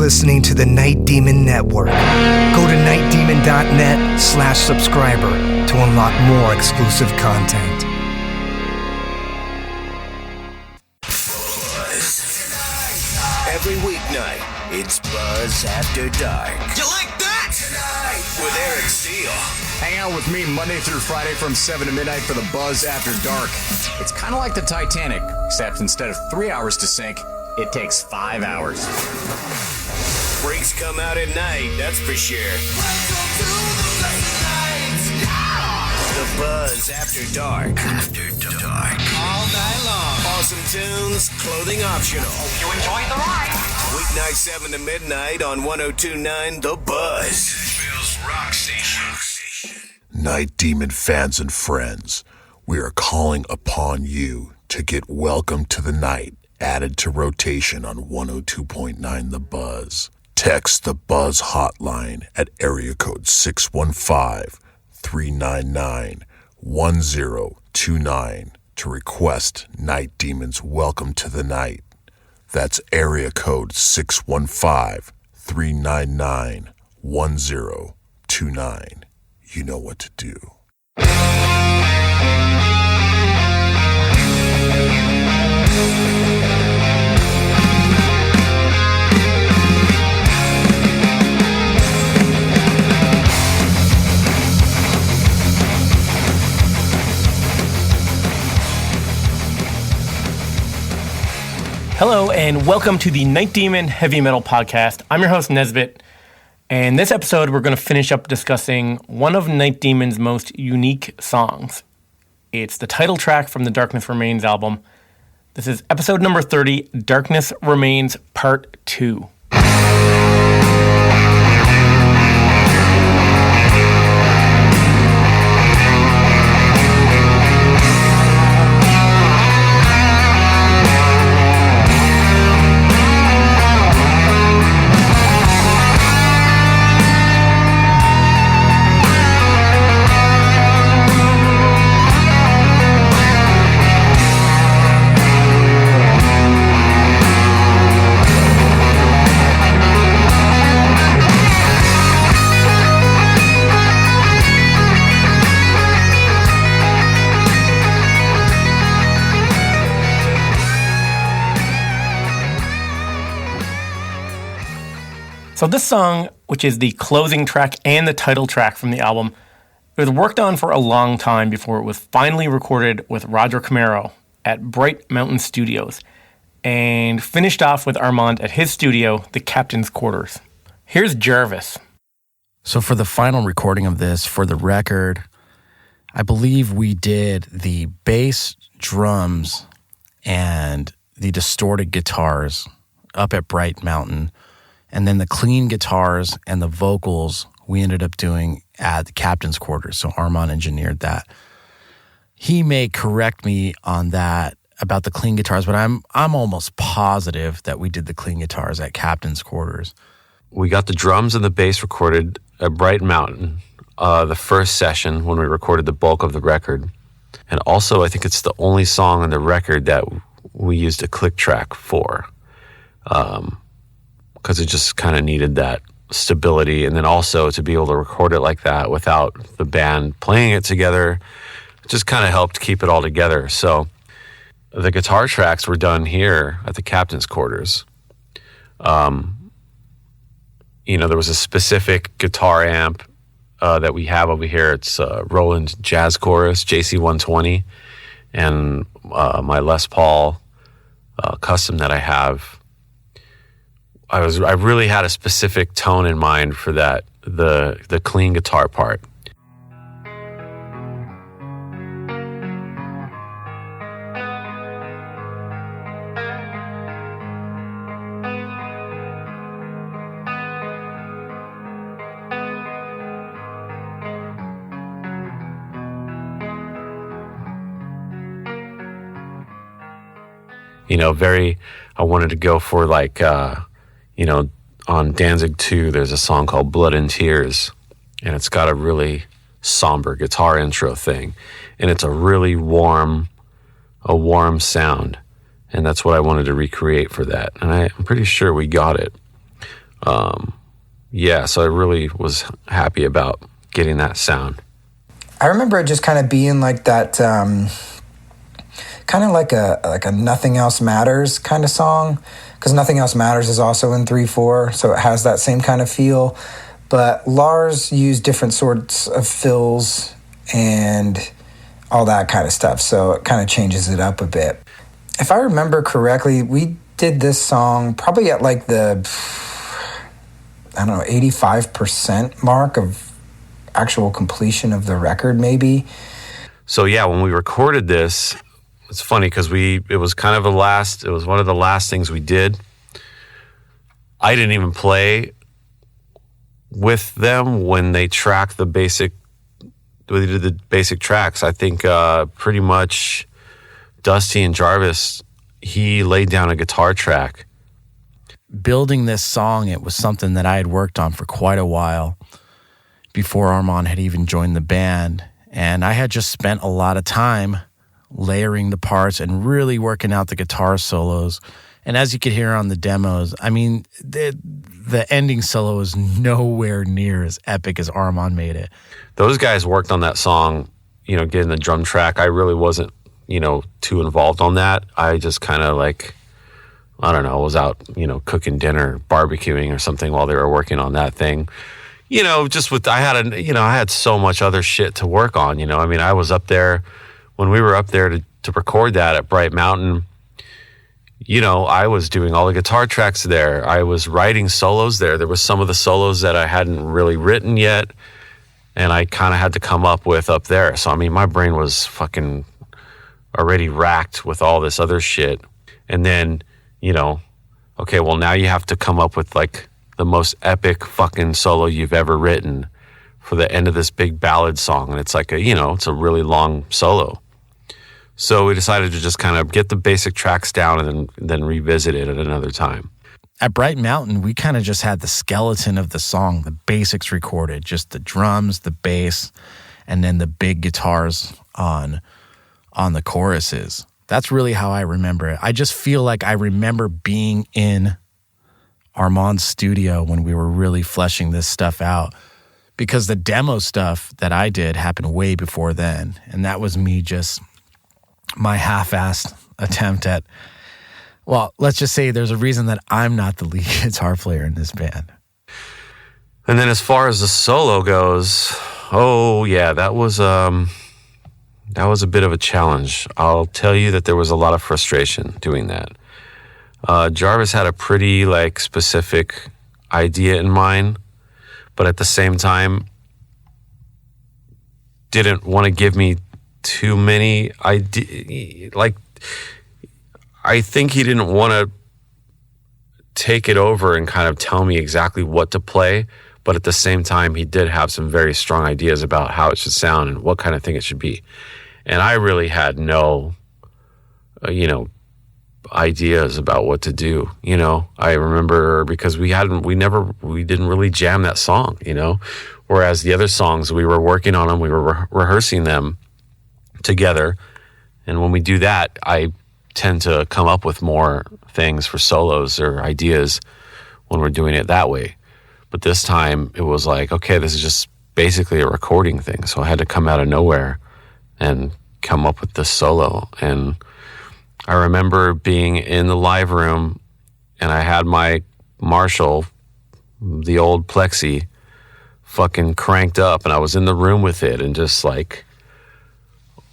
listening to the Night Demon Network. Go to nightdemon.net/subscriber to unlock more exclusive content. Every weeknight, it's Buzz After Dark. You like that? With Eric Steele. Hang out with me Monday through Friday from 7 to midnight for the Buzz After Dark. It's kind of like the Titanic, except instead of 3 hours to sink, it takes 5 hours. Freaks come out at night, that's for sure. The Buzz After Dark. After Dark. All night long. Awesome tunes, clothing optional. Hope you enjoyed the ride. Weeknight 7 to midnight on 102.9 The Buzz. Nashville's Rock Station. Night Demon fans and friends, we are calling upon you to get Welcome to the Night added to rotation on 102.9 The Buzz. Text the Buzz hotline at area code 615-399-1029 to request Night Demon's Welcome to the Night. That's area code 615-399-1029. You know what to do. Hello, and welcome to the Night Demon Heavy Metal Podcast. I'm your host, Nesbit, and this episode we're going to finish up discussing one of Night Demon's most unique songs. It's the title track from the Darkness Remains album. This is episode number 30, Darkness Remains Part 2. So this song, which is the closing track and the title track from the album, it was worked on for a long time before it was finally recorded with Roger Camaro at Bright Mountain Studios and finished off with Armand at his studio, the Captain's Quarters. Here's Jarvis. So for the final recording of this, for the record, I believe we did the bass, drums, and the distorted guitars up at Bright Mountain. And then the clean guitars and the vocals we ended up doing at the Captain's Quarters. So Armand engineered that. He may correct me on that about the clean guitars, but I'm almost positive that we did the clean guitars at Captain's Quarters. We got the drums and the bass recorded at Bright Mountain, the first session when we recorded the bulk of the record. And also, I think it's the only song on the record that we used a click track for. Because it just kind of needed that stability, and then also to be able to record it like that without the band playing it together, it just kind of helped keep it all together. So the guitar tracks were done here at the Captain's Quarters. There was a specific guitar amp that we have over here. It's Roland Jazz Chorus JC120, and my Les Paul custom that I have. I really had a specific tone in mind for that, the clean guitar part. I wanted to go for like, on Danzig 2, there's a song called Blood and Tears, and it's got a really somber guitar intro thing, and it's a really warm sound, and that's what I wanted to recreate for that, and I'm pretty sure we got it. Yeah, so I really was happy about getting that sound. I remember it just kind of being like that, kind of like a Nothing Else Matters kind of song, because Nothing Else Matters is also in 3/4, so it has that same kind of feel. But Lars used different sorts of fills and all that kind of stuff, so it kind of changes it up a bit. If I remember correctly, we did this song probably at like the, 85% mark of actual completion of the record, maybe. So yeah, when we recorded this, it's funny because it was one of the last things we did. I didn't even play with them when they did the basic tracks. I think pretty much Dusty and Jarvis, he laid down a guitar track. Building this song, it was something that I had worked on for quite a while before Armand had even joined the band. And I had just spent a lot of time layering the parts and really working out the guitar solos. And as you could hear on the demos, I mean, the ending solo is nowhere near as epic as Armand made it. Those guys worked on that song, getting the drum track. I really wasn't, too involved on that. I just kind of was out, cooking dinner, barbecuing or something while they were working on that thing. I had so much other shit to work on, I was up there when we were up there to record that at Bright Mountain. I was doing all the guitar tracks there. I was writing solos there. There was some of the solos that I hadn't really written yet, and I kind of had to come up with up there. So, my brain was fucking already racked with all this other shit. And then, okay, well, now you have to come up with, like, the most epic fucking solo you've ever written for the end of this big ballad song. And it's like it's a really long solo. So we decided to just kind of get the basic tracks down and then revisit it at another time. At Bright Mountain, we kind of just had the skeleton of the song, the basics recorded, just the drums, the bass, and then the big guitars on the choruses. That's really how I remember it. I just feel like I remember being in Armand's studio when we were really fleshing this stuff out, because the demo stuff that I did happened way before then, and that was me just my half-assed attempt at, well, let's just say there's a reason that I'm not the lead guitar player in this band. And then as far as the solo goes, that was a bit of a challenge. I'll tell you that there was a lot of frustration doing that. Jarvis had a pretty specific idea in mind, but at the same time didn't want to give me too many ideas. I think he didn't want to take it over and kind of tell me exactly what to play, but at the same time he did have some very strong ideas about how it should sound and what kind of thing it should be. And I really had no ideas about what to do. I remember because we didn't really jam that song, whereas the other songs we were working on them, we were rehearsing them together. And when we do that, I tend to come up with more things for solos or ideas when we're doing it that way. But this time it was like, okay, this is just basically a recording thing. So I had to come out of nowhere and come up with this solo. And I remember being in the live room and I had my Marshall, the old Plexi, fucking cranked up, and I was in the room with it and just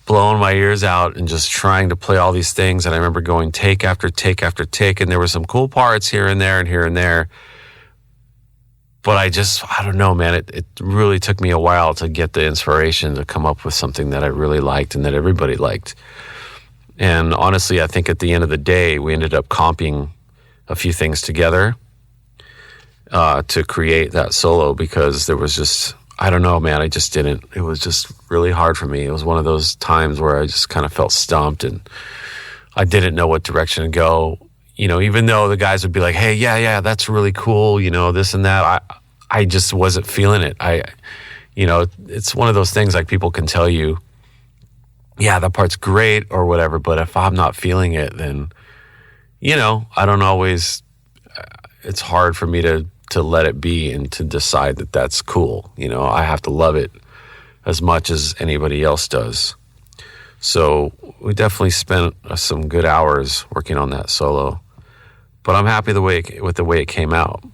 blowing my ears out and just trying to play all these things. And I remember going take after take after take, and there were some cool parts here and there and here and there. But I don't know, man. It really took me a while to get the inspiration to come up with something that I really liked and that everybody liked. And honestly, I think at the end of the day, we ended up comping a few things together to create that solo, because there was just, I don't know, man. It was just really hard for me. It was one of those times where I just kind of felt stumped and I didn't know what direction to go. Even though the guys would be like, hey, yeah, that's really cool, this and that. I just wasn't feeling it. It's one of those things like people can tell you, yeah, that part's great or whatever, but if I'm not feeling it, then, I don't always, it's hard for me to to let it be and to decide that that's cool. I have to love it as much as anybody else does. So we definitely spent some good hours working on that solo, but I'm happy with the way it came out.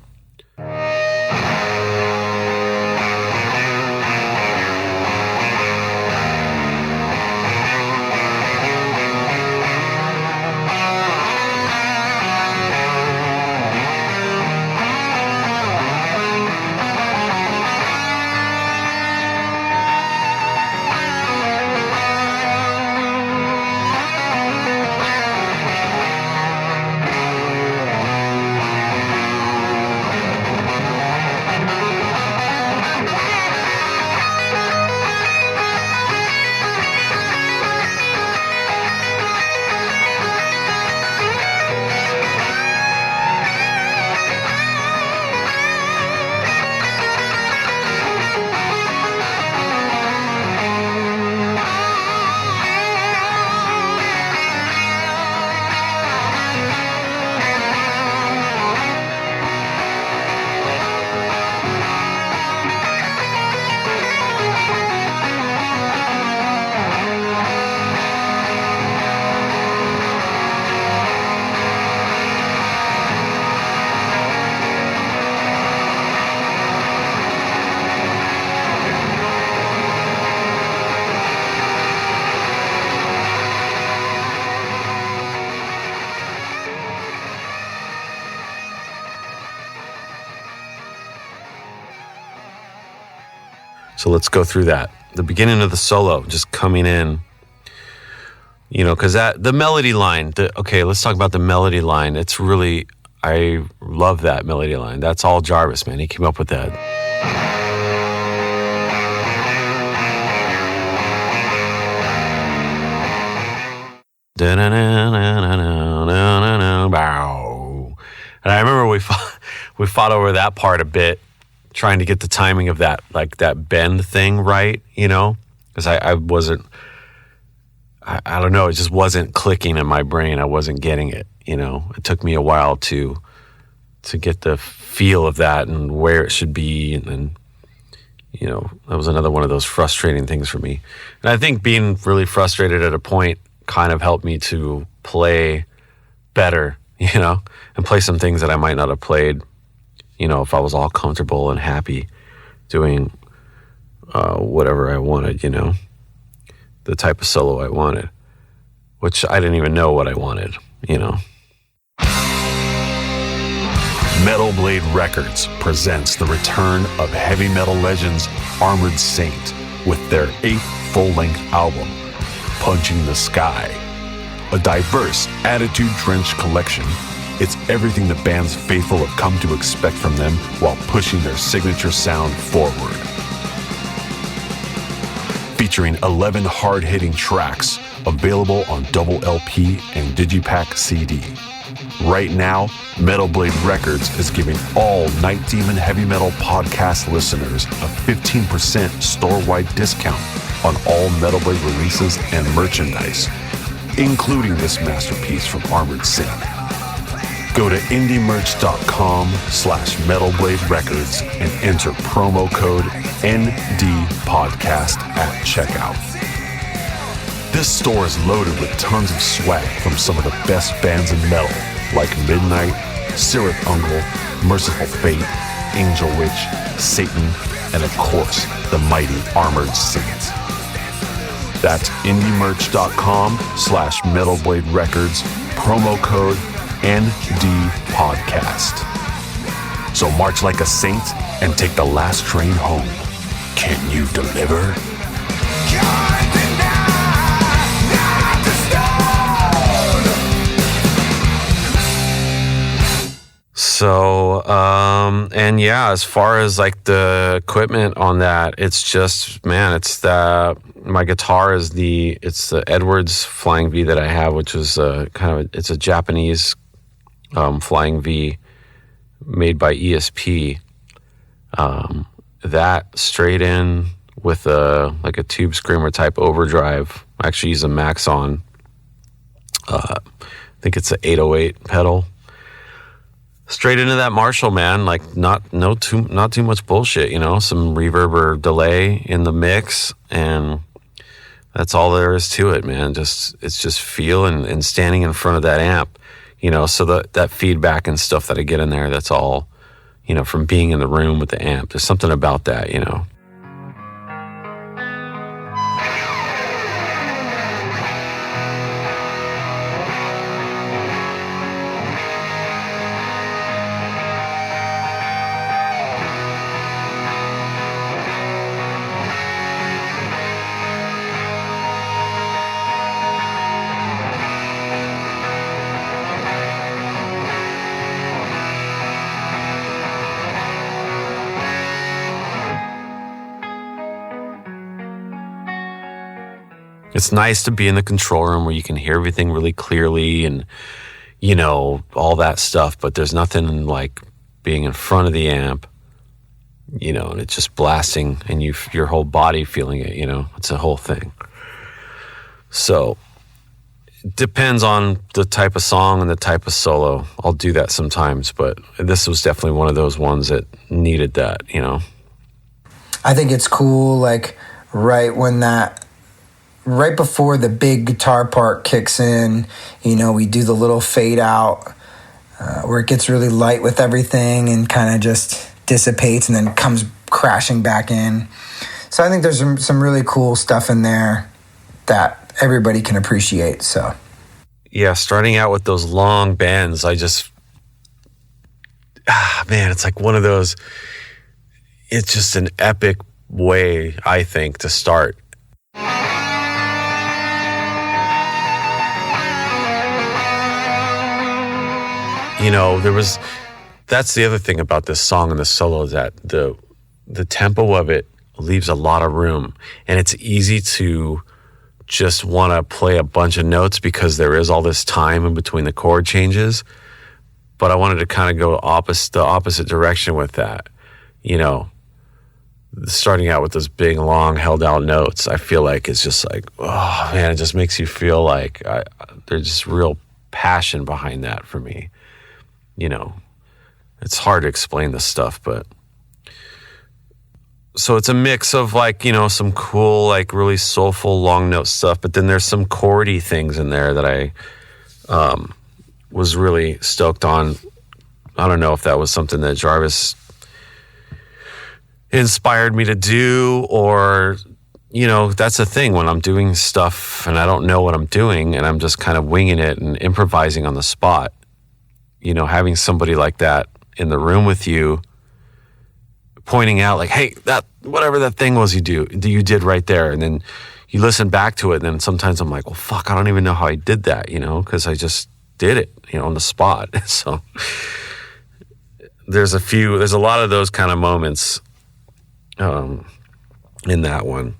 So let's go through that. The beginning of the solo, just coming in, because the melody line, let's talk about the melody line. It's really, I love that melody line. That's all Jarvis, man. He came up with that. And I remember we fought over that part a bit, trying to get the timing of that, like that bend thing right, because I wasn't, I don't know, it just wasn't clicking in my brain. I wasn't getting it, It took me a while to get the feel of that and where it should be, and then, that was another one of those frustrating things for me. And I think being really frustrated at a point kind of helped me to play better, and play some things that I might not have played, if I was all comfortable and happy doing whatever I wanted, the type of solo I wanted, which I didn't even know what I wanted, Metal Blade Records presents the return of heavy metal legends Armored Saint with their 8th full-length album, Punching the Sky. A diverse, attitude-drenched collection, it's everything the band's faithful have come to expect from them while pushing their signature sound forward. Featuring 11 hard-hitting tracks available on double LP and Digipack CD. Right now, Metal Blade Records is giving all Night Demon Heavy Metal podcast listeners a 15% store-wide discount on all Metal Blade releases and merchandise, including this masterpiece from Armored Saint. Go to indiemerch.com/Metalblade Records and enter promo code NDPodcast at checkout. This store is loaded with tons of swag from some of the best bands in metal, like Midnight, Sirith Ungol, Merciful Fate, Angel Witch, Satan, and of course, the mighty Armored Saint. That's indiemerch.com/Metalblade Records, promo code NDPodcast. So march like a saint and take the last train home. Can you deliver? So, and yeah, as far as like the equipment on that, it's just, man, my guitar is it's the Edwards Flying V that I have, which is it's a Japanese Flying V made by ESP. That straight in with a Tube Screamer type overdrive. I actually use a Maxon. I think it's an 808 pedal. straight into that Marshall, man. Like not too much bullshit, you know, some reverb or delay in the mix, and that's all there is to it, man. It's just feel and standing in front of that amp, you know, so that feedback and stuff that I get in there, that's all, you know, from being in the room with the amp. There's something about that, you know. It's nice to be in the control room where you can hear everything really clearly and, you know, all that stuff. But there's nothing like being in front of the amp, you know, and it's just blasting and your whole body feeling it, you know. It's a whole thing. So it depends on the type of song and the type of solo. I'll do that sometimes, but this was definitely one of those ones that needed that, you know. I think it's cool, like, right before the big guitar part kicks in, you know, we do the little fade out where it gets really light with everything and kind of just dissipates and then comes crashing back in. So I think there's some really cool stuff in there that everybody can appreciate. So yeah, starting out with those long bends, man, it's like one of those, it's just an epic way, I think, to start. You know, that's the other thing about this song and the solo, is that the tempo of it leaves a lot of room, and it's easy to just want to play a bunch of notes because there is all this time in between the chord changes. But I wanted to kind of go the opposite direction with that. You know, starting out with those big, long, held out notes, I feel like it's just like, oh man, it just makes you feel like there's just real passion behind that for me. You know, it's hard to explain this stuff, but so it's a mix of like, you know, some cool, like really soulful long note stuff, but then there's some chordy things in there that I was really stoked on. I don't know if that was something that Jarvis inspired me to do, or, you know, that's the thing when I'm doing stuff and I don't know what I'm doing and I'm just kind of winging it and improvising on the spot. You know, having somebody like that in the room with you, pointing out like, hey, that whatever that thing was you did right there, and then you listen back to it, and then sometimes I'm like, well, fuck, I don't even know how I did that, you know, because I just did it, you know, on the spot. So there's a lot of those kind of moments in that one,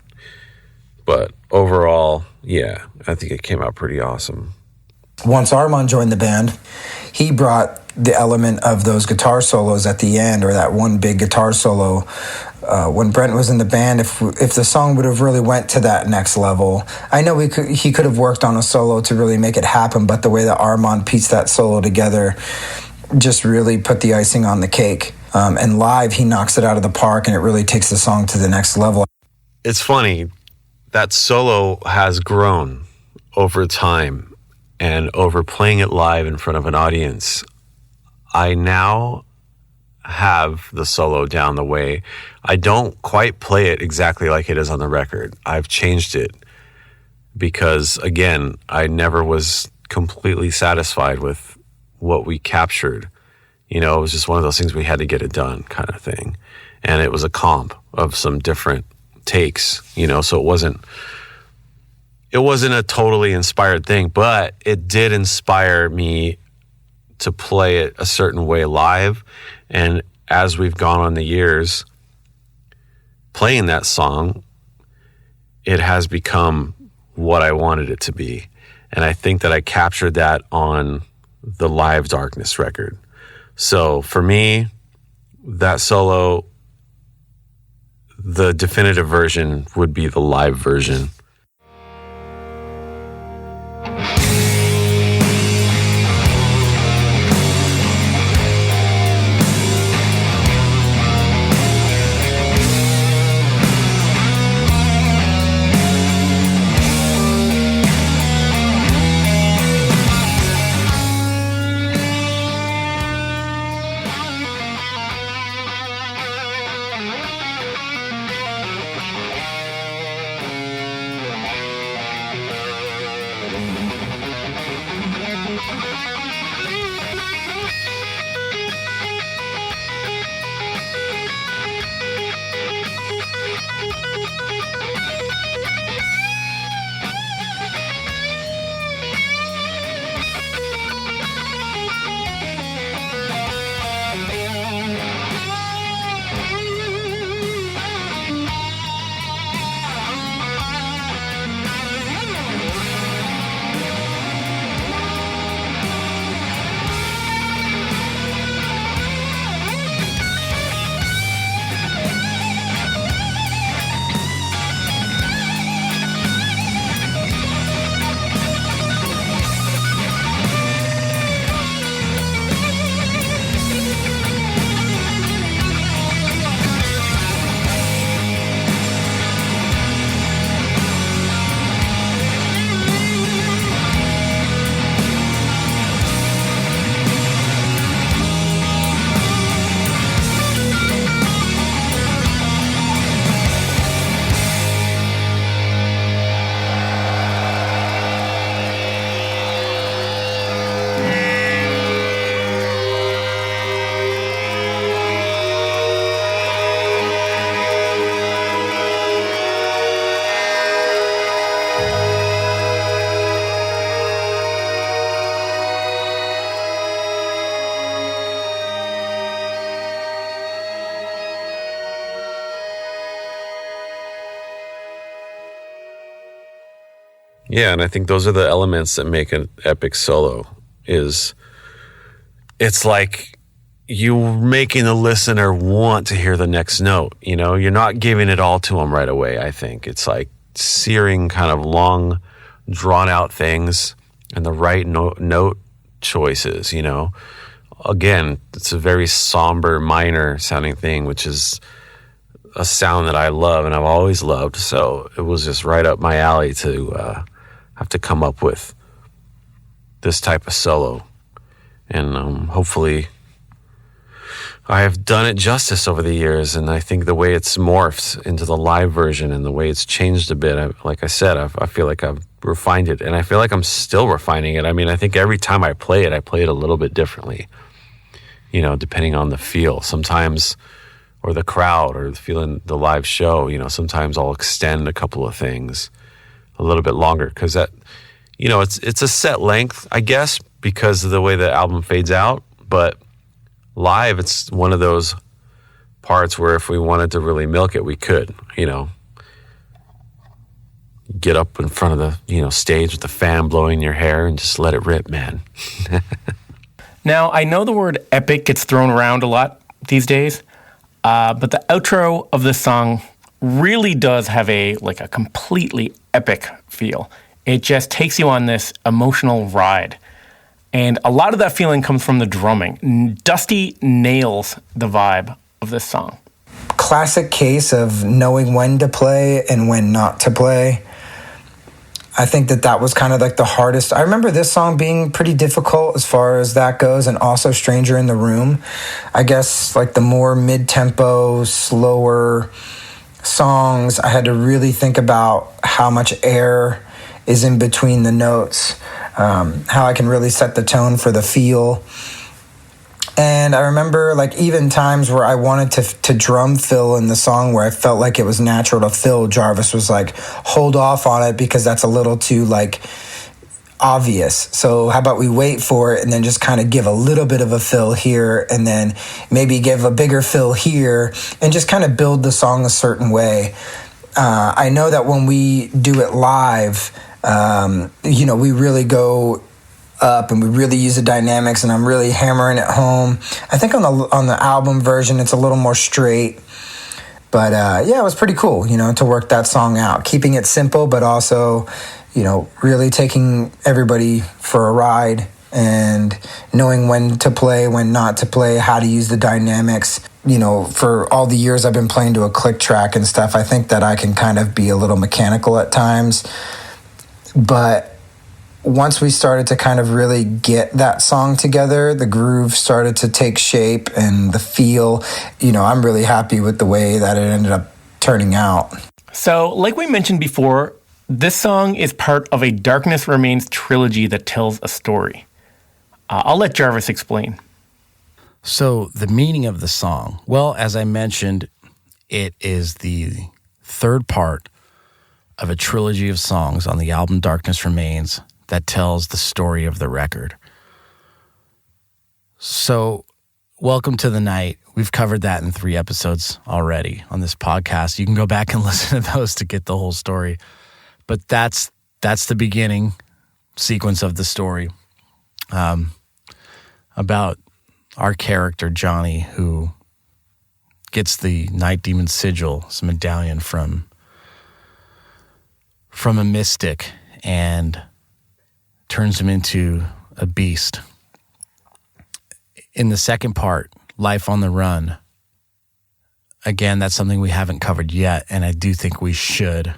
but overall, yeah, I think it came out pretty awesome. Once Armand joined the band, he brought the element of those guitar solos at the end, or that one big guitar solo. When Brent was in the band, if the song would have really went to that next level, I know he could have worked on a solo to really make it happen, but the way that Armand pieced that solo together just really put the icing on the cake. And live, he knocks it out of the park, and it really takes the song to the next level. It's funny, that solo has grown over time. And over playing it live in front of an audience, I now have the solo down the way. I don't quite play it exactly like it is on the record. I've changed it because, again, I never was completely satisfied with what we captured. You know, it was just one of those things we had to get it done kind of thing. And it was a comp of some different takes, you know, so it wasn't a totally inspired thing, but it did inspire me to play it a certain way live. And as we've gone on the years playing that song, it has become what I wanted it to be. And I think that I captured that on the Live Darkness record. So for me, that solo, the definitive version would be the live version. Yeah, and I think those are the elements that make an epic solo. It's like you're making the listener want to hear the next note. You know, you're not giving it all to them right away. I think it's like searing, kind of long, drawn out things, and the right note choices. You know, again, it's a very somber, minor sounding thing, which is a sound that I love and I've always loved. So it was just right up my alley to have to come up with this type of solo. And hopefully I have done it justice over the years. And I think the way it's morphed into the live version and the way it's changed a bit, like I said, I feel like I've refined it. And I feel like I'm still refining it. I mean, I think every time I play it a little bit differently, you know, depending on the feel. Sometimes, or the crowd, or feeling the live show, you know, sometimes I'll extend a couple of things a little bit longer, because that, you know, it's a set length, I guess, because of the way the album fades out. But live, it's one of those parts where if we wanted to really milk it, we could, you know, get up in front of the, you know, stage with the fan blowing your hair and just let it rip, man. Now, I know the word epic gets thrown around a lot these days, but the outro of this song really does have a completely epic feel. It just takes you on this emotional ride. And a lot of that feeling comes from the drumming. Dusty nails the vibe of this song. Classic case of knowing when to play and when not to play. I think that was kind of like the hardest. I remember this song being pretty difficult as far as that goes, and also Stranger in the Room. I guess like the more mid-tempo, slower songs, I had to really think about how much air is in between the notes, how I can really set the tone for the feel. And I remember like even times where I wanted to drum fill in the song where I felt like it was natural to fill, Jarvis was like, hold off on it because that's a little too like obvious. So how about we wait for it and then just kind of give a little bit of a fill here and then maybe give a bigger fill here and just kind of build the song a certain way. I know that when we do it live, you know, we really go up and we really use the dynamics and I'm really hammering it home. I think on the album version it's a little more straight, but yeah, it was pretty cool, you know, to work that song out, keeping it simple but also, you know, really taking everybody for a ride and knowing when to play, when not to play, how to use the dynamics. You know, for all the years I've been playing to a click track and stuff, I think that I can kind of be a little mechanical at times, but once we started to kind of really get that song together, the groove started to take shape and the feel, you know, I'm really happy with the way that it ended up turning out. So, like we mentioned before, this song is part of a Darkness Remains trilogy that tells a story. I'll let Jarvis explain. So, the meaning of the song, well, as I mentioned, it is the third part of a trilogy of songs on the album Darkness Remains that tells the story of the record. So, welcome to the night. We've covered that in 3 episodes already on this podcast. You can go back and listen to those to get the whole story. But that's the beginning sequence of the story, about our character, Johnny, who gets the Night Demon sigil, this medallion from a mystic, and turns him into a beast. In the second part, Life on the Run, again, that's something we haven't covered yet, and I do think we should.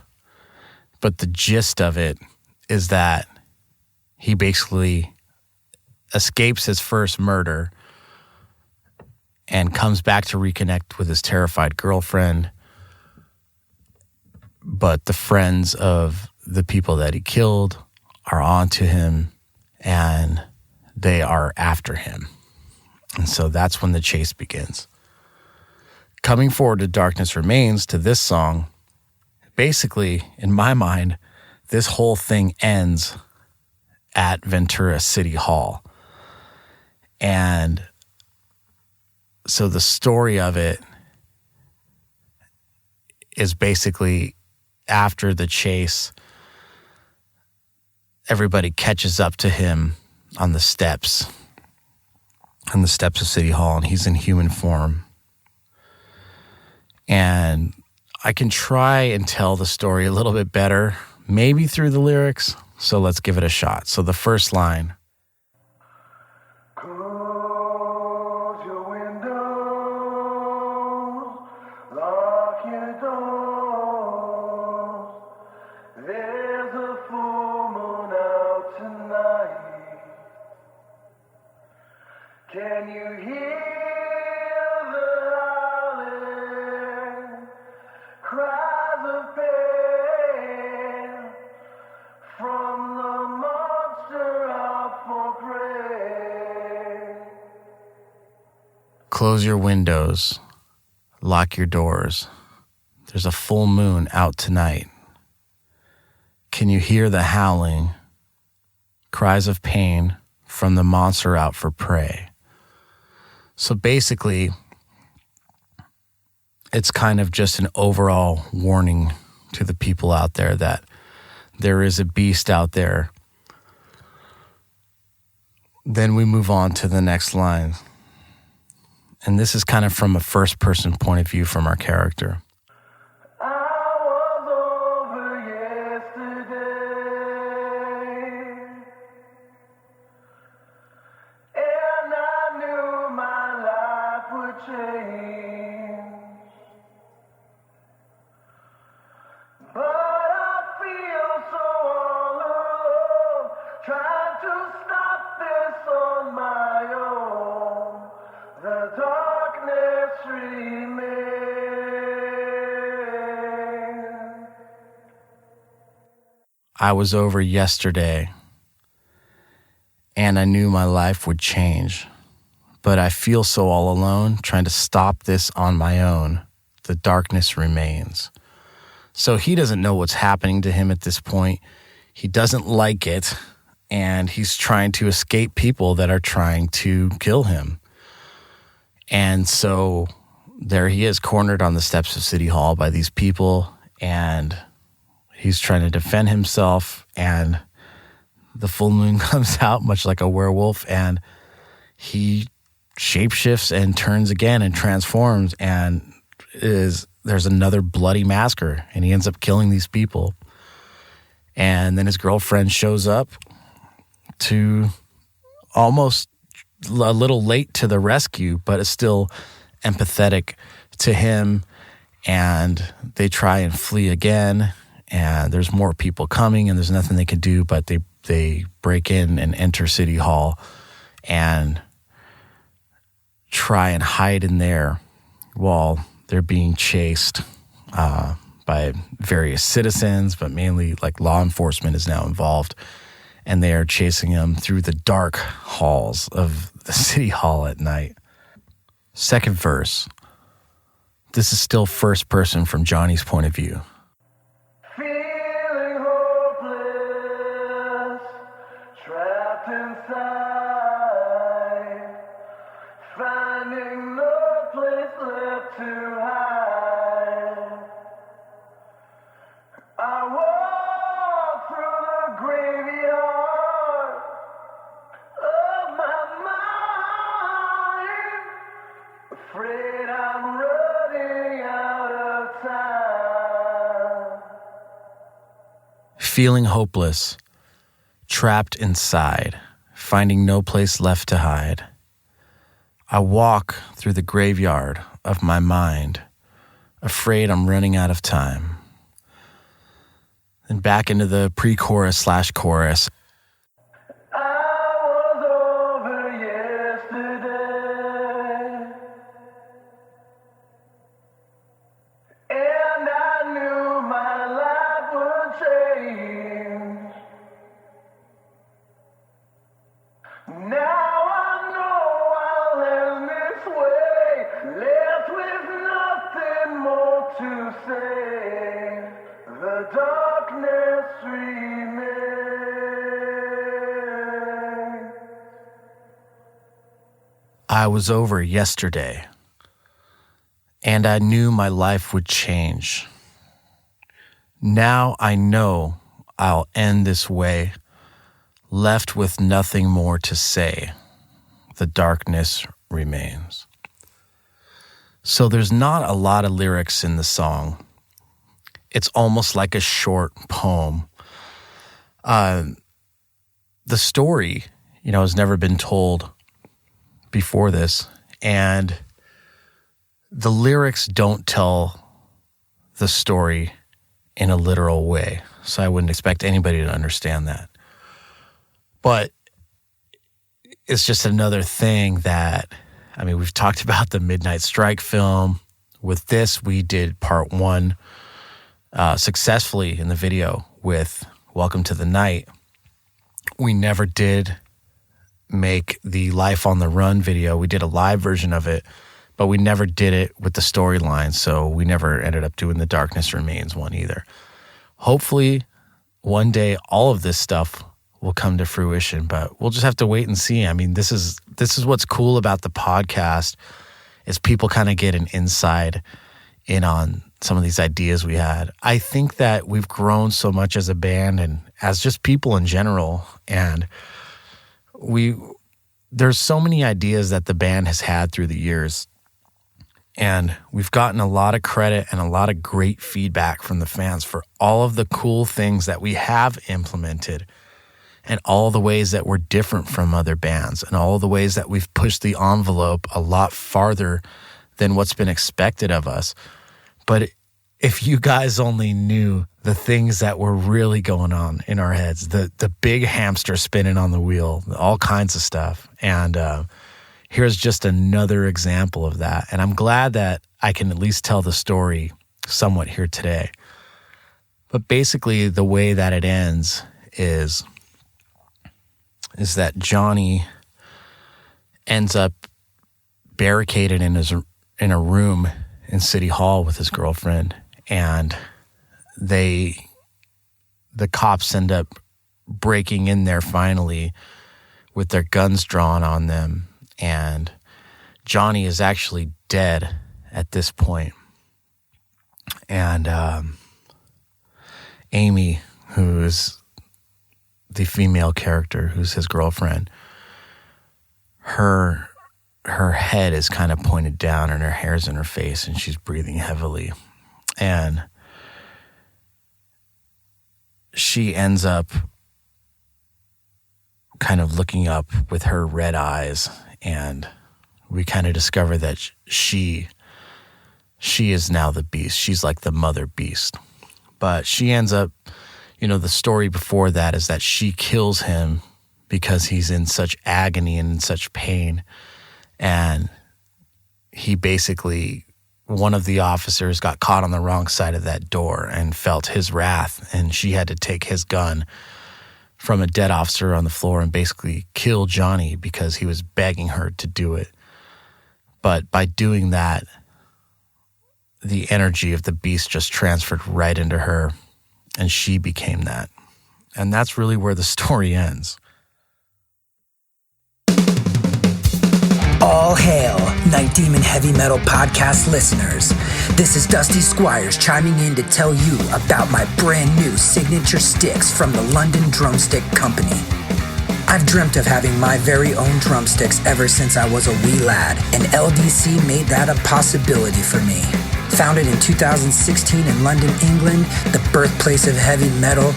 But the gist of it is that he basically escapes his first murder and comes back to reconnect with his terrified girlfriend, but the friends of the people that he killed are onto him and they are after him. And so that's when the chase begins. Coming forward to Darkness Remains, to this song, basically, in my mind, this whole thing ends at Ventura City Hall. And so the story of it is basically after the chase, everybody catches up to him on the steps of City Hall, and he's in human form. And I can try and tell the story a little bit better, maybe through the lyrics, so let's give it a shot. So the first line. Close your windows, lock your doors. There's a full moon out tonight. Can you hear the howling cries of pain from the monster out for prey? Close your windows, lock your doors. There's a full moon out tonight. Can you hear the howling cries of pain from the monster out for prey? So basically, it's kind of just an overall warning to the people out there that there is a beast out there. Then we move on to the next line. And this is kind of from a first-person point of view from our character. I was over yesterday, and I knew my life would change. But I feel so all alone, trying to stop this on my own. The darkness remains. I was over yesterday, and I knew my life would change. But I feel so all alone, trying to stop this on my own. The darkness remains. So he doesn't know what's happening to him at this point. He doesn't like it, and he's trying to escape people that are trying to kill him. And so there he is, cornered on the steps of City Hall by these people, and he's trying to defend himself, and the full moon comes out, much like a werewolf, and he shapeshifts and turns again and transforms, and there's another bloody massacre, and he ends up killing these people. And then his girlfriend shows up to almost a little late to the rescue, but is still empathetic to him, and they try and flee again, and there's more people coming, and there's nothing they can do, but they break in and enter City Hall and try and hide in there while they're being chased by various citizens, but mainly like law enforcement is now involved, and they are chasing him through the dark halls of the City Hall at night. Second verse. This is still first person from Johnny's point of view. Feeling hopeless, trapped inside, finding no place left to hide. I walk through the graveyard of my mind, afraid I'm running out of time. Feeling hopeless, trapped inside, finding no place left to hide. I walk through the graveyard of my mind, afraid I'm running out of time. Then back into the pre-chorus / chorus. I was over yesterday, and I knew my life would change. Now I know I'll end this way, left with nothing more to say. The darkness remains. I was over yesterday, and I knew my life would change. Now I know I'll end this way, left with nothing more to say. The darkness remains. So there's not a lot of lyrics in the song. It's almost like a short poem. The story, has never been told before this, and the lyrics don't tell the story in a literal way. So I wouldn't expect anybody to understand that. But it's just another thing that, we've talked about the Midnight Strike film. With this, we did part one successfully in the video with Welcome to the Night. We never did make the Life on the Run video. We did a live version of it, but we never did it with the storyline, so we never ended up doing the Darkness Remains one either. Hopefully, one day, all of this stuff will come to fruition, but we'll just have to wait and see. This is what's cool about the podcast, is people kind of get an inside in on some of these ideas we had. I think that we've grown so much as a band and as just people in general, and there's so many ideas that the band has had through the years, and we've gotten a lot of credit and a lot of great feedback from the fans for all of the cool things that we have implemented, and all the ways that we're different from other bands, and all the ways that we've pushed the envelope a lot farther than what's been expected of us. But if you guys only knew the things that were really going on in our heads, the big hamster spinning on the wheel, all kinds of stuff. And here's just another example of that. And I'm glad that I can at least tell the story somewhat here today. But basically, the way that it ends is that Johnny ends up barricaded in a room in City Hall with his girlfriend, and the cops end up breaking in there finally with their guns drawn on them, and Johnny is actually dead at this point. And Amy, who's the female character, who's his girlfriend, her head is kind of pointed down and her hair's in her face and she's breathing heavily. And she ends up kind of looking up with her red eyes, and we kind of discover that she is now the beast. She's like the mother beast. But she ends up, the story before that is that she kills him because he's in such agony and in such pain. And he basically, one of the officers got caught on the wrong side of that door and felt his wrath. And she had to take his gun from a dead officer on the floor and basically kill Johnny because he was begging her to do it. But by doing that, the energy of the beast just transferred right into her, and she became that. And that's really where the story ends. All hail, Night Demon Heavy Metal Podcast listeners. This is Dusty Squires chiming in to tell you about my brand new signature sticks from the London Drumstick Company. I've dreamt of having my very own drumsticks ever since I was a wee lad, and LDC made that a possibility for me. Founded in 2016 in London, England, the birthplace of heavy metal,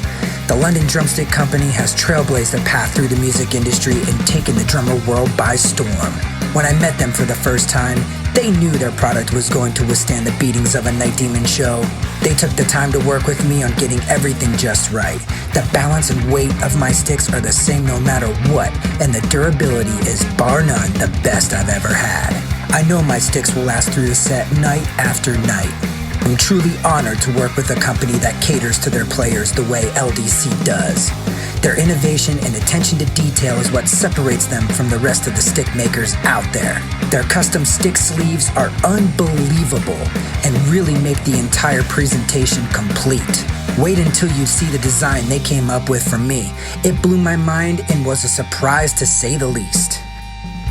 the London Drumstick Company has trailblazed a path through the music industry and taken the drummer world by storm. When I met them for the first time, they knew their product was going to withstand the beatings of a Night Demon show. They took the time to work with me on getting everything just right. The balance and weight of my sticks are the same no matter what, and the durability is bar none the best I've ever had. I know my sticks will last through the set night after night. I'm truly honored to work with a company that caters to their players the way LDC does. Their innovation and attention to detail is what separates them from the rest of the stick makers out there. Their custom stick sleeves are unbelievable and really make the entire presentation complete. Wait until you see the design they came up with for me. It blew my mind and was a surprise to say the least.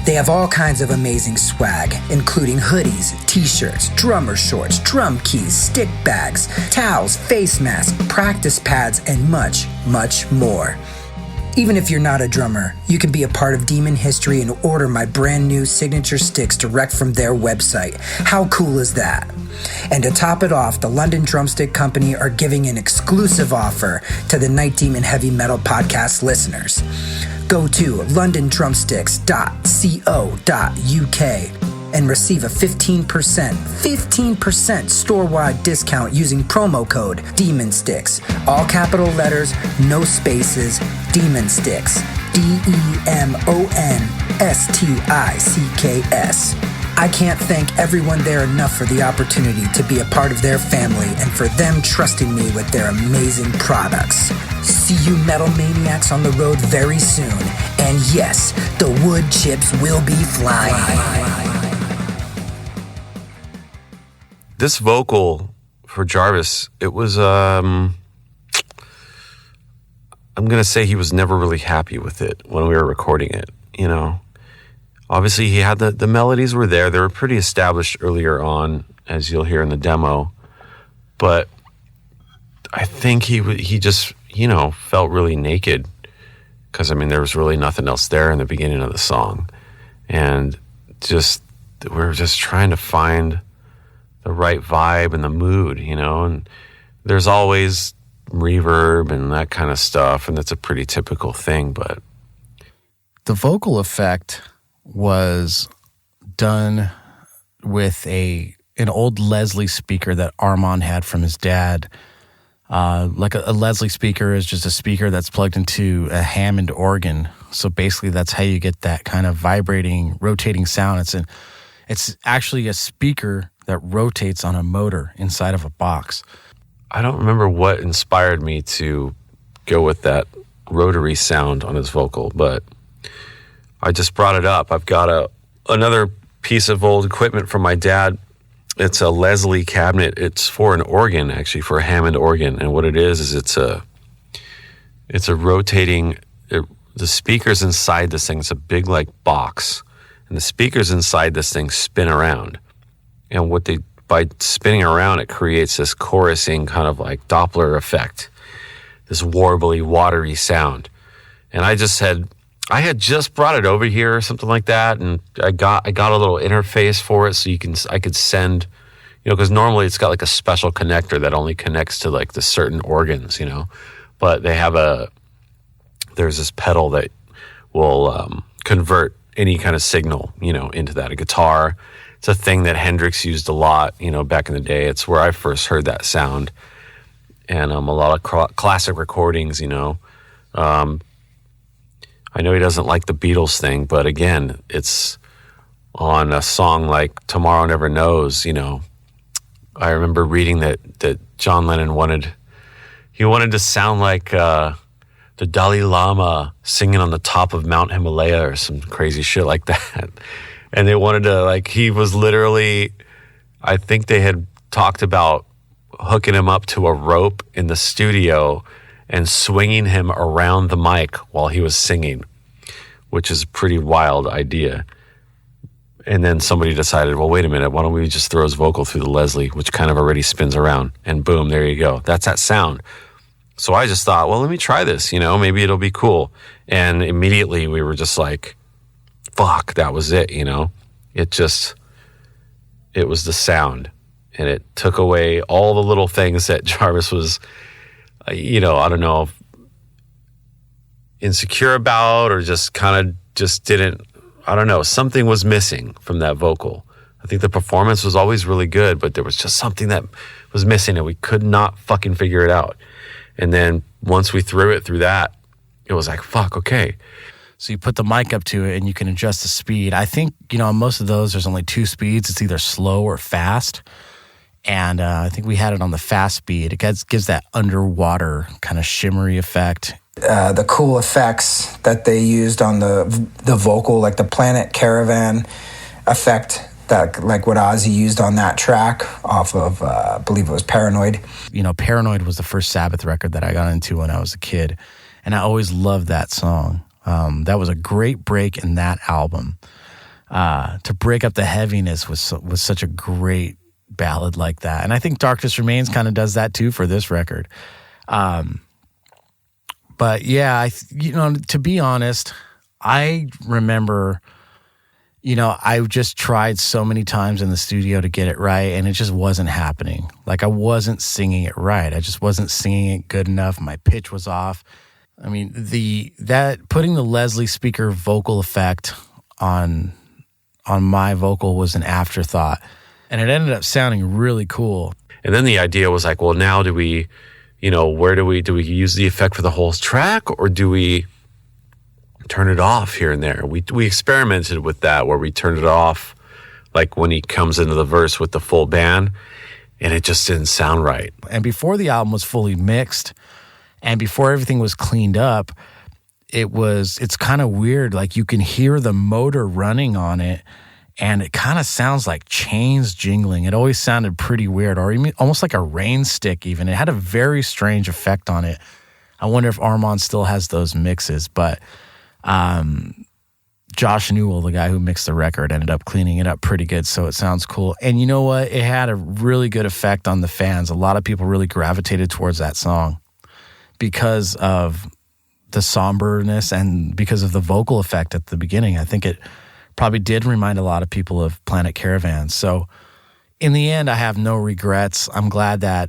They have all kinds of amazing swag, including hoodies, t-shirts, drummer shorts, drum keys, stick bags, towels, face masks, practice pads, and much, much more. Even if you're not a drummer, you can be a part of Demon history and order my brand new signature sticks direct from their website. How cool is that? And to top it off, the London Drumstick Company are giving an exclusive offer to the Night Demon Heavy Metal Podcast listeners. Go to londondrumsticks.co.uk and receive a 15% store-wide discount using promo code DEMONSTICKS. All capital letters, no spaces, Demon Sticks. DEMONSTICKS. I can't thank everyone there enough for the opportunity to be a part of their family and for them trusting me with their amazing products. See you metal maniacs on the road very soon. And yes, the wood chips will be flying. This vocal for Jarvis, it was, I'm going to say he was never really happy with it when we were recording it, you know. Obviously, he had the melodies were there. They were pretty established earlier on, as you'll hear in the demo. But I think he just, you know, felt really naked because, I mean, there was really nothing else there in the beginning of the song. And just, we were just trying to find the right vibe and the mood, you know. And there's always reverb and that kind of stuff, and that's a pretty typical thing. But the vocal effect was done with an old Leslie speaker that Armand had from his dad. Like a Leslie speaker is just a speaker that's plugged into a Hammond organ. So basically that's how you get that kind of vibrating, rotating sound. It's actually a speaker that rotates on a motor inside of a box. I don't remember what inspired me to go with that rotary sound on his vocal, but I just brought it up. I've got another piece of old equipment from my dad. It's a Leslie cabinet. It's for an organ, actually, for a Hammond organ. And what it is it's a rotating. The speakers inside this thing. It's a big like box, and the speakers inside this thing spin around. And by spinning around, it creates this chorusing kind of like Doppler effect, this warbly, watery sound. And I had just brought it over here or something like that, and I got a little interface for it so I could send, you know, because normally it's got like a special connector that only connects to like the certain organs, you know, but they have there's this pedal that will convert any kind of signal, you know, into that. A guitar, it's a thing that Hendrix used a lot, you know, back in the day. It's where I first heard that sound, and a lot of classic recordings, you know. I know he doesn't like the Beatles thing, but again, it's on a song like Tomorrow Never Knows, you know. I remember reading that John Lennon wanted to sound like the Dalai Lama singing on the top of Mount Himalaya or some crazy shit like that. And they wanted to, like, he was literally, I think they had talked about hooking him up to a rope in the studio and swinging him around the mic while he was singing, which is a pretty wild idea. And then somebody decided, well, wait a minute, why don't we just throw his vocal through the Leslie, which kind of already spins around, and boom, there you go. That's that sound. So I just thought, well, let me try this, you know, maybe it'll be cool. And immediately we were just like, fuck, that was it, you know. It was the sound. And it took away all the little things that Jarvis was, you know, I don't know, insecure about, or just kind of just didn't, I don't know, something was missing from that vocal. I think the performance was always really good, but there was just something that was missing, and we could not fucking figure it out. And then once we threw it through that, it was like, fuck, okay. So you put the mic up to it and you can adjust the speed. I think, you know, on most of those, there's only two speeds. It's either slow or fast. And I think we had it on the fast speed. It gives that underwater kind of shimmery effect. The cool effects that they used on the vocal, like the Planet Caravan effect, that like what Ozzy used on that track off of, I believe it was Paranoid. You know, Paranoid was the first Sabbath record that I got into when I was a kid. And I always loved that song. That was a great break in that album. To break up the heaviness was such a great ballad like that. And I think Darkness Remains kind of does that too for this record. But But yeah, to be honest, I remember, I just tried so many times in the studio to get it right, and it just wasn't happening. Like, I wasn't singing it right. I just wasn't singing it good enough. My pitch was off. I mean, putting the Leslie speaker vocal effect on my vocal was an afterthought, and it ended up sounding really cool. And then the idea was like, well, now do we, where do we use the effect for the whole track, or do we turn it off here and there? We experimented with that, where we turned it off, like when he comes into the verse with the full band, and it just didn't sound right. And before the album was fully mixed, and before everything was cleaned up, it's kind of weird. Like, you can hear the motor running on it, and it kind of sounds like chains jingling. It always sounded pretty weird, or even almost like a rain stick even. It had a very strange effect on it. I wonder if Armand still has those mixes, but Josh Newell, the guy who mixed the record, ended up cleaning it up pretty good, so it sounds cool. And you know what? It had a really good effect on the fans. A lot of people really gravitated towards that song because of the somberness and because of the vocal effect at the beginning. I think it probably did remind a lot of people of Planet Caravan. So in the end, I have no regrets. I'm glad that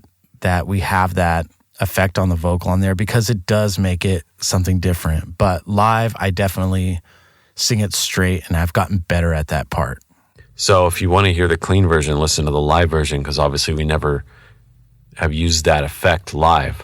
we have that effect on the vocal on there, because it does make it something different. But live, I definitely sing it straight, and I've gotten better at that part. So if you want to hear the clean version, listen to the live version, because obviously we never have used that effect live.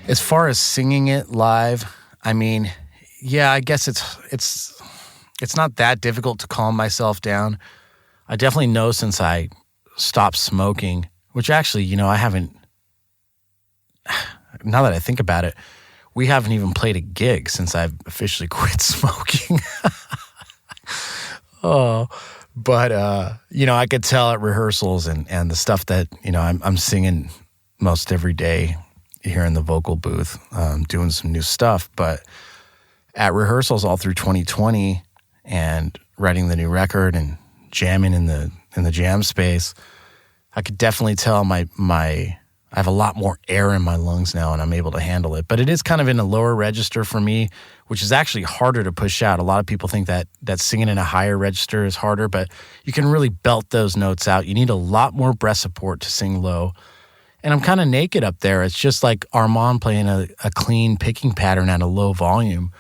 As far as singing it live, I mean, yeah, I guess it's not that difficult to calm myself down. I definitely know since I stopped smoking, which actually, I haven't, now that I think about it, we haven't even played a gig since I've officially quit smoking. But I could tell at rehearsals and the stuff that, I'm singing most every day here in the vocal booth, doing some new stuff. But at rehearsals all through 2020 and writing the new record and jamming in the jam space, I could definitely tell I have a lot more air in my lungs now, and I'm able to handle it. But it is kind of in a lower register for me, which is actually harder to push out. A lot of people think that singing in a higher register is harder, but you can really belt those notes out. You need a lot more breath support to sing low. And I'm kind of naked up there. It's just like Armand playing a clean picking pattern at a low volume,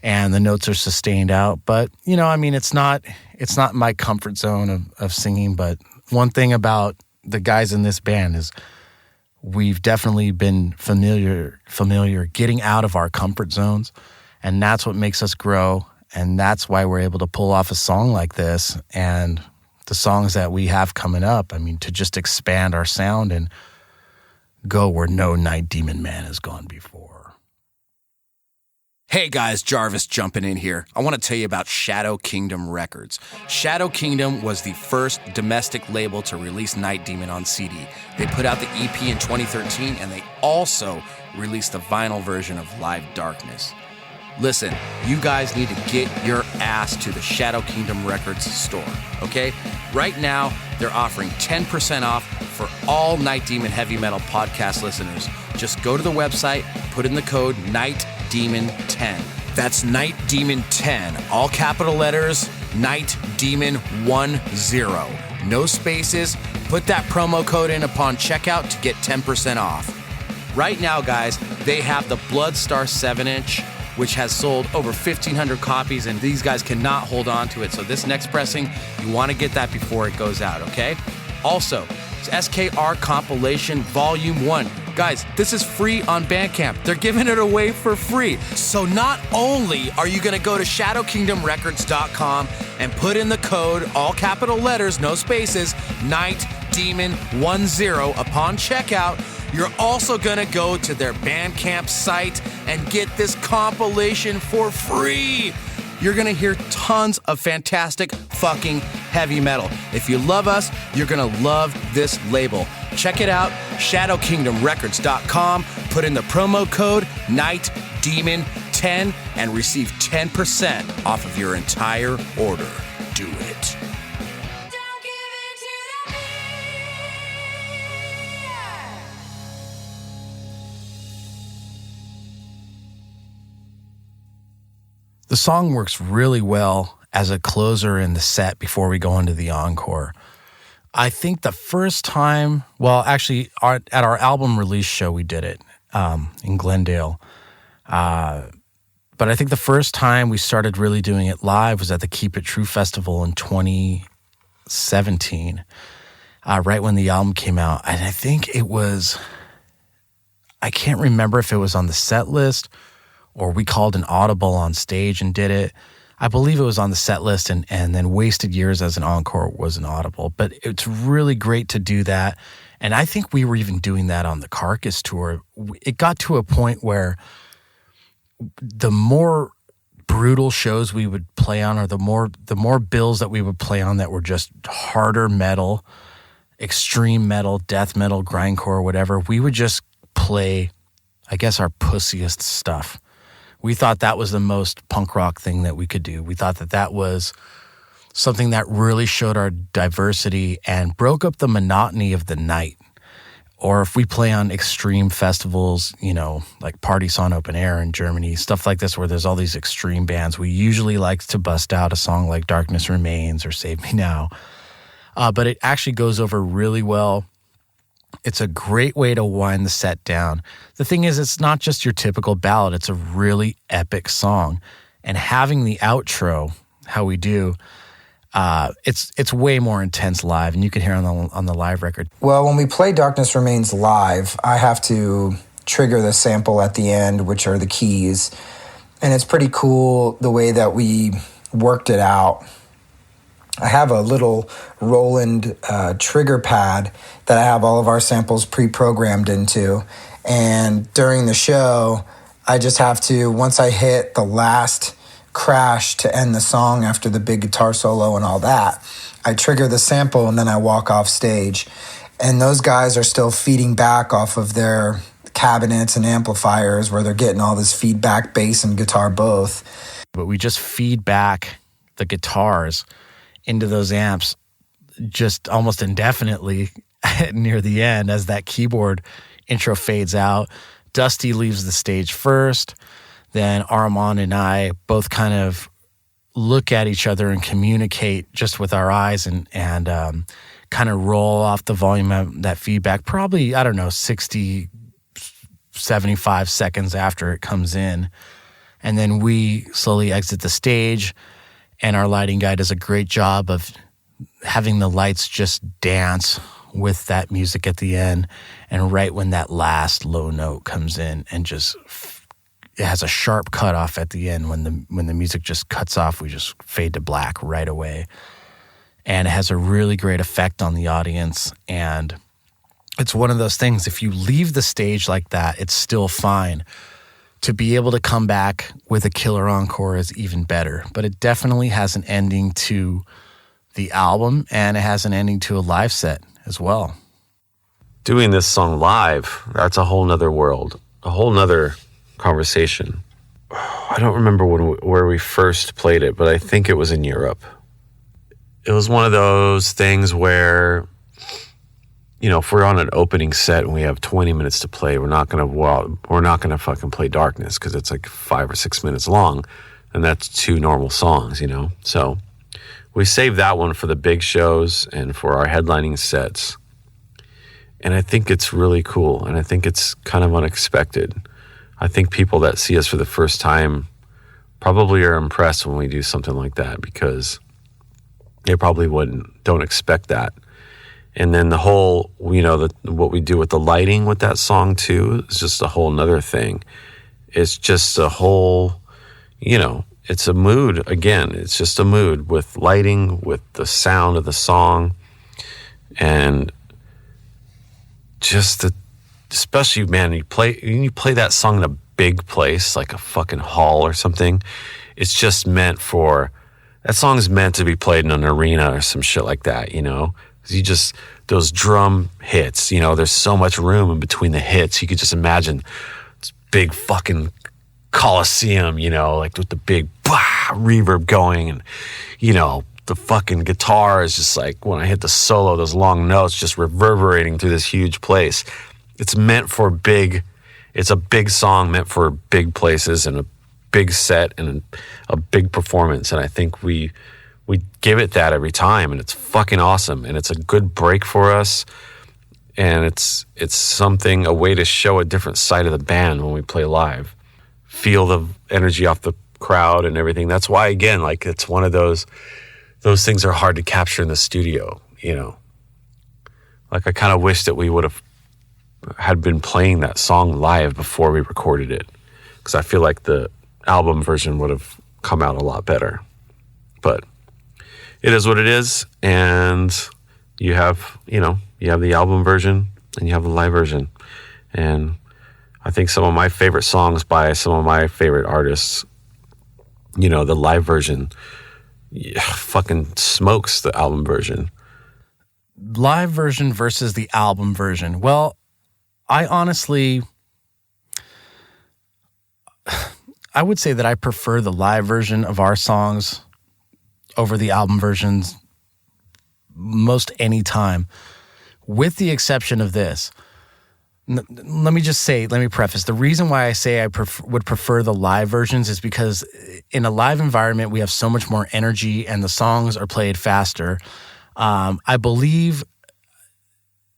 and the notes are sustained out. But, it's not my comfort zone of singing. But one thing about the guys in this band is we've definitely been familiar getting out of our comfort zones, and that's what makes us grow, and that's why we're able to pull off a song like this and the songs that we have coming up. I mean, to just expand our sound and go where no Night Demon man has gone before. Hey guys, Jarvis jumping in here. I want to tell you about Shadow Kingdom Records. Shadow Kingdom was the first domestic label to release Night Demon on CD. They put out the EP in 2013, and they also released the vinyl version of Live Darkness. Listen, you guys need to get your ass to the Shadow Kingdom Records store, okay? Right now, they're offering 10% off for all Night Demon Heavy Metal podcast listeners. Just go to the website, put in the code NIGHTDEMON10. That's Night Demon 10, all capital letters, Night Demon 10. No spaces. Put that promo code in upon checkout to get 10% off. Right now, guys, they have the Bloodstar 7-inch, which has sold over 1,500 copies, and these guys cannot hold on to it. So this next pressing, you want to get that before it goes out, okay? Also, it's SKR Compilation Volume 1. Guys, this is free on Bandcamp. They're giving it away for free. So not only are you going to go to shadowkingdomrecords.com and put in the code, all capital letters, no spaces, Night Demon 10 upon checkout, you're also going to go to their Bandcamp site and get this compilation for free. You're going to hear tons of fantastic fucking heavy metal. If you love us, you're going to love this label. Check it out, shadowkingdomrecords.com. Put in the promo code NIGHTDEMON10 and receive 10% off of your entire order. Do it. The song works really well as a closer in the set before we go into the encore. I think the first time, well, actually, at our album release show, we did it in Glendale. But I think the first time we started really doing it live was at the Keep It True Festival in 2017, right when the album came out. And I think it was, I can't remember if it was on the set list or we called an audible on stage and did it. I believe it was on the set list, and then Wasted Years as an encore was an audible. But it's really great to do that. And I think we were even doing that on the Carcass tour. It got to a point where the more brutal shows we would play on, or the more bills that we would play on that were just harder metal, extreme metal, death metal, grindcore, whatever, we would just play, I guess, our pussiest stuff. We thought that was the most punk rock thing that we could do. We thought that was something that really showed our diversity and broke up the monotony of the night. Or if we play on extreme festivals, you know, like Party Song Open Air in Germany, stuff like this where there's all these extreme bands, we usually like to bust out a song like Darkness Remains or Save Me Now. But it actually goes over really well. It's a great way to wind the set down. The thing is, it's not just your typical ballad. It's a really epic song. And having the outro, how we do, it's way more intense live, and you can hear on the live record. Well, when we play Darkness Remains live, I have to trigger the sample at the end, which are the keys. And it's pretty cool the way that we worked it out. I have a little Roland trigger pad that I have all of our samples pre-programmed into. And during the show, I just have to, once I hit the last crash to end the song after the big guitar solo and all that, I trigger the sample and then I walk off stage. And those guys are still feeding back off of their cabinets and amplifiers where they're getting all this feedback, bass and guitar both. But we just feed back the guitars into those amps just almost indefinitely near the end as that keyboard intro fades out. Dusty leaves the stage first. Then Armand and I both kind of look at each other and communicate just with our eyes and kind of roll off the volume of that feedback, probably, 60, 75 seconds after it comes in. And then we slowly exit the stage, and our lighting guy does a great job of having the lights just dance with that music at the end. And right when that last low note comes in and just it has a sharp cutoff at the end, when the music just cuts off, we just fade to black right away. And it has a really great effect on the audience. And it's one of those things, if you leave the stage like that, it's still fine. To be able to come back with a killer encore is even better. But it definitely has an ending to the album, and it has an ending to a live set as well. Doing this song live, that's a whole nother world, a whole nother conversation. I don't remember where we first played it, but I think it was in Europe. It was one of those things where, you know, if we're on an opening set and we have 20 minutes to play, we're not gonna fucking play Darkness because it's like 5 or 6 minutes long, and that's 2 normal songs, you know. So we saved that one for the big shows and for our headlining sets. And I think it's really cool, and I think it's kind of unexpected. I think people that see us for the first time probably are impressed when we do something like that because they probably don't expect that. And then the whole, you know, what we do with the lighting with that song too is just a whole nother thing. It's just a whole, you know, it's a mood. Again, it's just a mood with lighting, with the sound of the song, and just especially, man, you play that song in a big place like a fucking hall or something. It's just meant for, that song is meant to be played in an arena or some shit like that, you know? Those drum hits, you know, there's so much room in between the hits. You could just imagine this big fucking coliseum, you know, like with the big reverb going, and, you know, the fucking guitar is just like, when I hit the solo, those long notes just reverberating through this huge place. It's meant for it's a big song meant for big places and a big set and a big performance. And I think we give it that every time, and it's fucking awesome. And it's a good break for us. And it's something, a way to show a different side of the band when we play live. Feel the energy off the crowd and everything. That's why, again, like, it's one of those things are hard to capture in the studio, you know. Like, I kind of wish that we would have had been playing that song live before we recorded it, because I feel like the album version would have come out a lot better. But it is what it is, and you have the album version and you have the live version. And I think some of my favorite songs by some of my favorite artists, you know, the live version fucking smokes the album version. Live version versus the album version. Well, I would say that I prefer the live version of our songs over the album versions most any time, with the exception of this. Let me preface. The reason why I say I would prefer the live versions is because in a live environment, we have so much more energy and the songs are played faster. I believe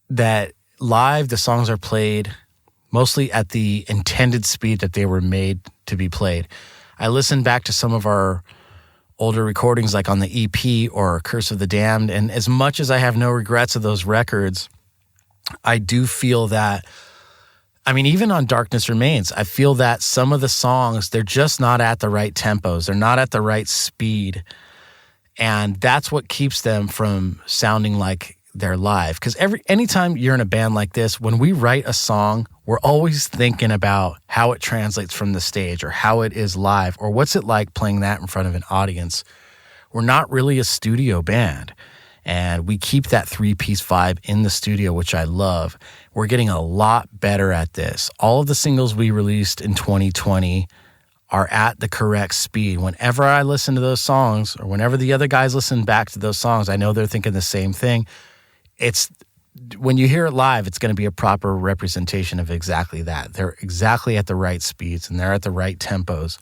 that live, the songs are played mostly at the intended speed that they were made to be played. I listened back to some of our older recordings, like on the EP or Curse of the Damned, and as much as I have no regrets of those records, I do feel that, I mean, even on Darkness Remains, I feel that some of the songs, they're just not at the right tempos. They're not at the right speed. And that's what keeps them from sounding like they're live. Because anytime you're in a band like this, when we write a song, we're always thinking about how it translates from the stage or how it is live or what's it like playing that in front of an audience. We're not really a studio band. And we keep that 3-piece vibe in the studio, which I love. We're getting a lot better at this. All of the singles we released in 2020 are at the correct speed. Whenever I listen to those songs, or whenever the other guys listen back to those songs, I know they're thinking the same thing. It's when you hear it live, it's going to be a proper representation of exactly that. They're exactly at the right speeds and they're at the right tempos.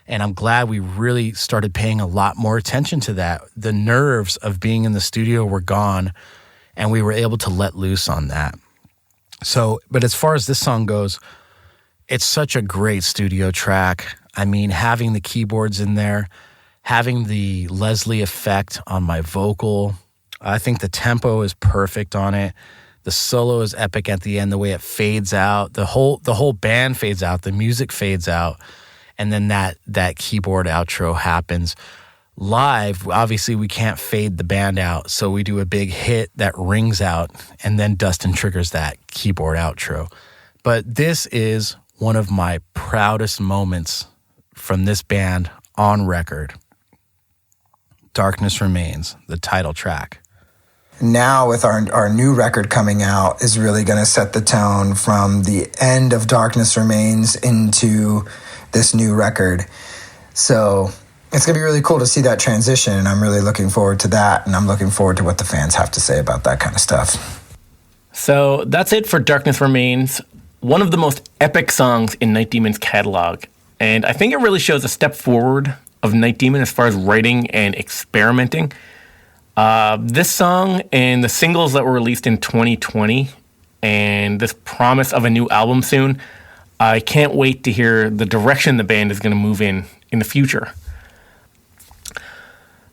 And I'm glad we really started paying a lot more attention to that. The nerves of being in the studio were gone, and we were able to let loose on that. So, but as far as this song goes, it's such a great studio track. I mean, having the keyboards in there, having the Leslie effect on my vocal, I think the tempo is perfect on it. The solo is epic at the end, the way it fades out. The whole band fades out, the music fades out. And then that keyboard outro happens. Live, obviously we can't fade the band out, so we do a big hit that rings out, and then Dustin triggers that keyboard outro. But this is one of my proudest moments from this band on record. Darkness Remains, the title track. Now with our new record coming out is really going to set the tone from the end of Darkness Remains into this new record. So it's going to be really cool to see that transition, and I'm really looking forward to that, and I'm looking forward to what the fans have to say about that kind of stuff. So that's it for Darkness Remains, one of the most epic songs in Night Demon's catalog. And I think it really shows a step forward of Night Demon as far as writing and experimenting. This song and the singles that were released in 2020 and this promise of a new album soon, I can't wait to hear the direction the band is going to move in the future.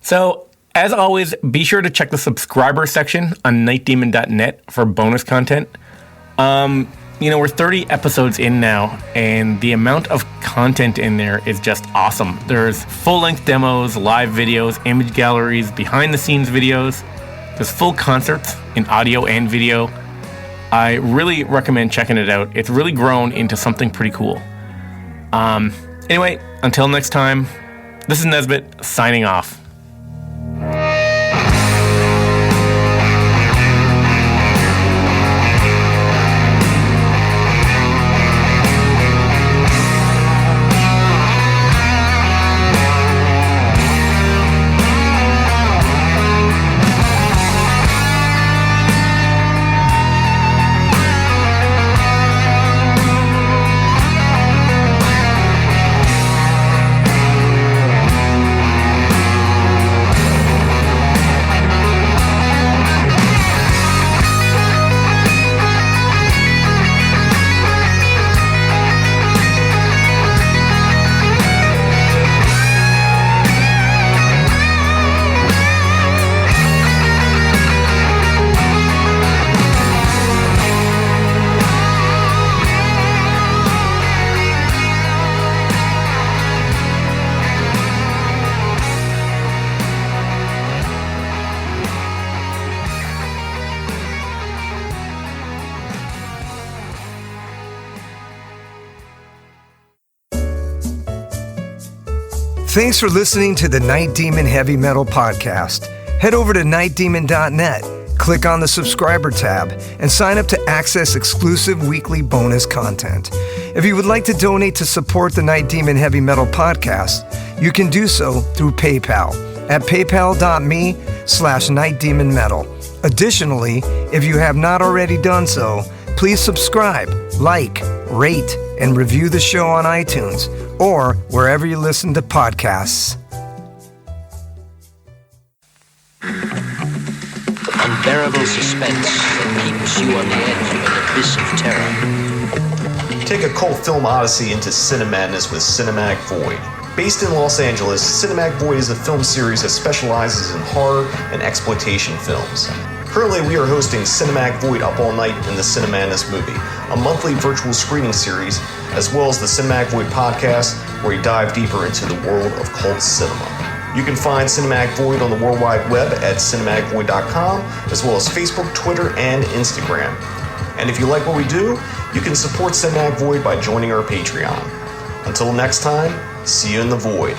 So, as always, be sure to check the subscriber section on nightdemon.net for bonus content. We're 30 episodes in now, and the amount of content in there is just awesome. There's full-length demos, live videos, image galleries, behind-the-scenes videos. There's full concerts in audio and video. I really recommend checking it out. It's really grown into something pretty cool. Anyway, until next time, this is Nesbitt signing off. Thanks for listening to the Night Demon Heavy Metal Podcast. Head over to nightdemon.net, click on the subscriber tab, and sign up to access exclusive weekly bonus content. If you would like to donate to support the Night Demon Heavy Metal Podcast, you can do so through PayPal at paypal.me/nightdemonmetal. Additionally, if you have not already done so, please subscribe, like, rate, and review the show on iTunes or wherever you listen to podcasts. Unbearable suspense that keeps you on the edge of an abyss of terror. Take a cult film odyssey into Cinemadness with Cinematic Void. Based in Los Angeles, Cinematic Void is a film series that specializes in horror and exploitation films. Currently, we are hosting Cinematic Void Up All Night in the Cinemadness movie, a monthly virtual screening series, as well as the Cinematic Void podcast, where we dive deeper into the world of cult cinema. You can find Cinematic Void on the World Wide Web at cinematicvoid.com, as well as Facebook, Twitter, and Instagram. And if you like what we do, you can support Cinematic Void by joining our Patreon. Until next time, see you in the void.